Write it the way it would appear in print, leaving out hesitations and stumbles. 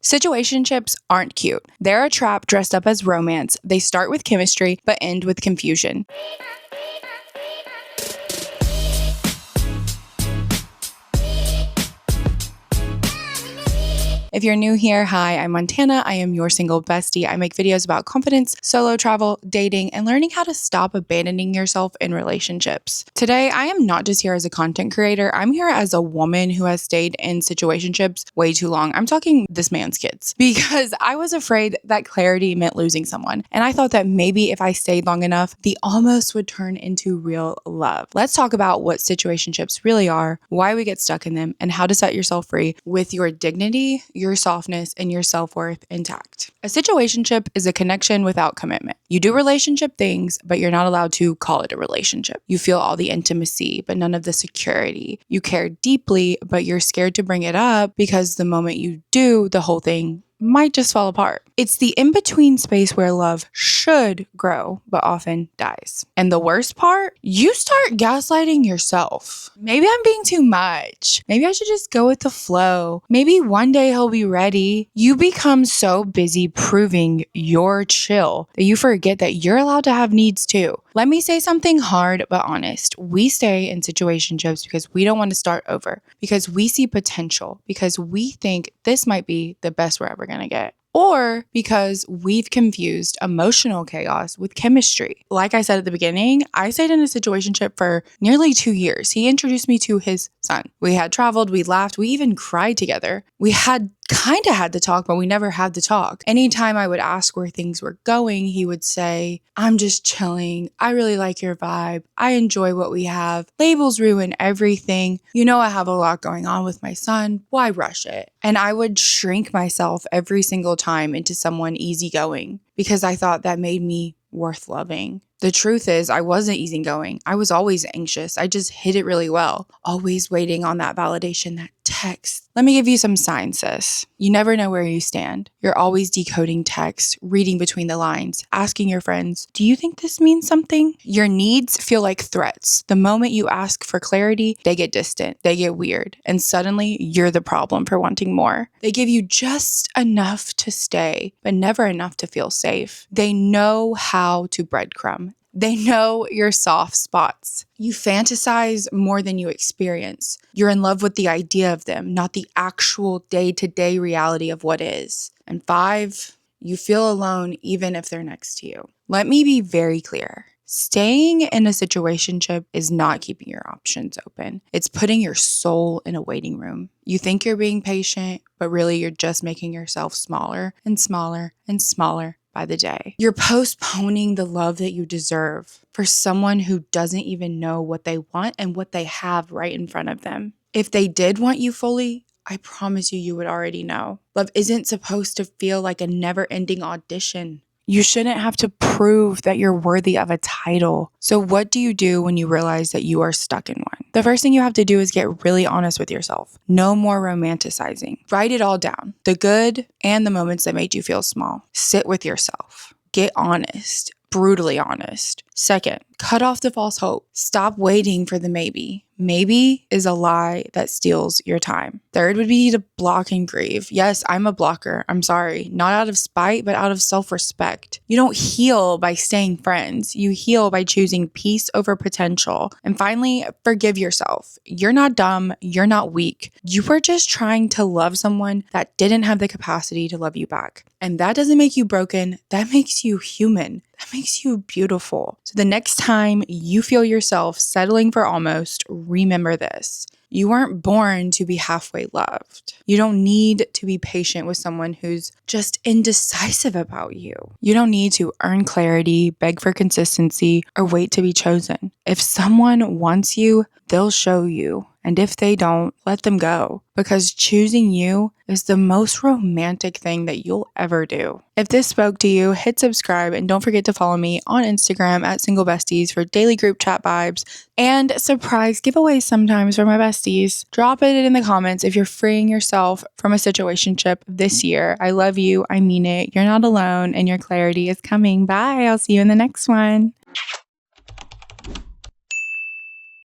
Situationships aren't cute. They're a trap dressed up as romance. They start with chemistry, but end with confusion. If you're new here, hi, I'm Montana. I am your single bestie. I make videos about confidence, solo travel, dating, and learning how to stop abandoning yourself in relationships. Today, I am not just here as a content creator. I'm here as a woman who has stayed in situationships way too long. I'm talking this man's kids because I was afraid that clarity meant losing someone. And I thought that maybe if I stayed long enough, the almost would turn into real love. Let's talk about what situationships really are, why we get stuck in them, and how to set yourself free with your dignity, your softness, and your self-worth intact. A situationship is a connection without commitment. You do relationship things, but you're not allowed to call it a relationship. You feel all the intimacy, but none of the security. You care deeply, but you're scared to bring it up because the moment you do, the whole thing might just fall apart. It's the in-between space where love should grow, but often dies. And the worst part, you start gaslighting yourself. Maybe I'm being too much. Maybe I should just go with the flow. Maybe one day he'll be ready. You become so busy proving you're chill that you forget that you're allowed to have needs too. Let me say something hard but honest. We stay in situationships because we don't want to start over, because we see potential, because we think this might be the best we're ever going to get, or because we've confused emotional chaos with chemistry. Like I said at the beginning, I stayed in a situationship for nearly 2 years. He introduced me to his son. We had traveled, we laughed, we even cried together. We had to talk, but we never had to talk. Anytime I would ask where things were going, he would say, I'm just chilling. I really like your vibe. I enjoy what we have. Labels ruin everything. You know, I have a lot going on with my son. Why rush it? And I would shrink myself every single time into someone easygoing because I thought that made me worth loving. The truth is, I wasn't easygoing. I was always anxious. I just hid it really well, always waiting on that validation, that text. Let me give you some signs, sis. You never know where you stand. You're always decoding text, reading between the lines, asking your friends, do you think this means something? Your needs feel like threats. The moment you ask for clarity, they get distant, they get weird, and suddenly you're the problem for wanting more. They give you just enough to stay, but never enough to feel safe. They know how to breadcrumb. They know your soft spots. You fantasize more than you experience. You're in love with the idea of them, not the actual day-to-day reality of what is. And 5, you feel alone even if they're next to you. Let me be very clear. Staying in a situationship is not keeping your options open. It's putting your soul in a waiting room. You think you're being patient, but really you're just making yourself smaller and smaller and smaller by the day. You're postponing the love that you deserve for someone who doesn't even know what they want and what they have right in front of them. If they did want you fully, I promise you would already know. Love isn't supposed to feel like a never-ending audition. You shouldn't have to prove that you're worthy of a title. So what do you do when you realize that you are stuck in one? The first thing you have to do is get really honest with yourself. No more romanticizing. Write it all down. The good and the moments that made you feel small. Sit with yourself. Get honest. Brutally honest. Second, cut off the false hope. Stop waiting for the maybe. Maybe is a lie that steals your time. Third would be to block and grieve. Yes, I'm a blocker. I'm sorry. Not out of spite, but out of self-respect. You don't heal by staying friends. You heal by choosing peace over potential. And finally, forgive yourself. You're not dumb. You're not weak. You were just trying to love someone that didn't have the capacity to love you back. And that doesn't make you broken. That makes you human. That makes you beautiful. So the next time you feel yourself settling for almost, remember this. You weren't born to be halfway loved. You don't need to be patient with someone who's just indecisive about you. You don't need to earn clarity, beg for consistency, or wait to be chosen. If someone wants you, they'll show you. And if they don't, let them go. Because choosing you is the most romantic thing that you'll ever do. If this spoke to you, hit subscribe and don't forget to follow me on Instagram at Single Besties for daily group chat vibes and surprise giveaways sometimes for my besties. Drop it in the comments if you're freeing yourself from a situationship this year. I love you. I mean it. You're not alone and your clarity is coming. Bye. I'll see you in the next one.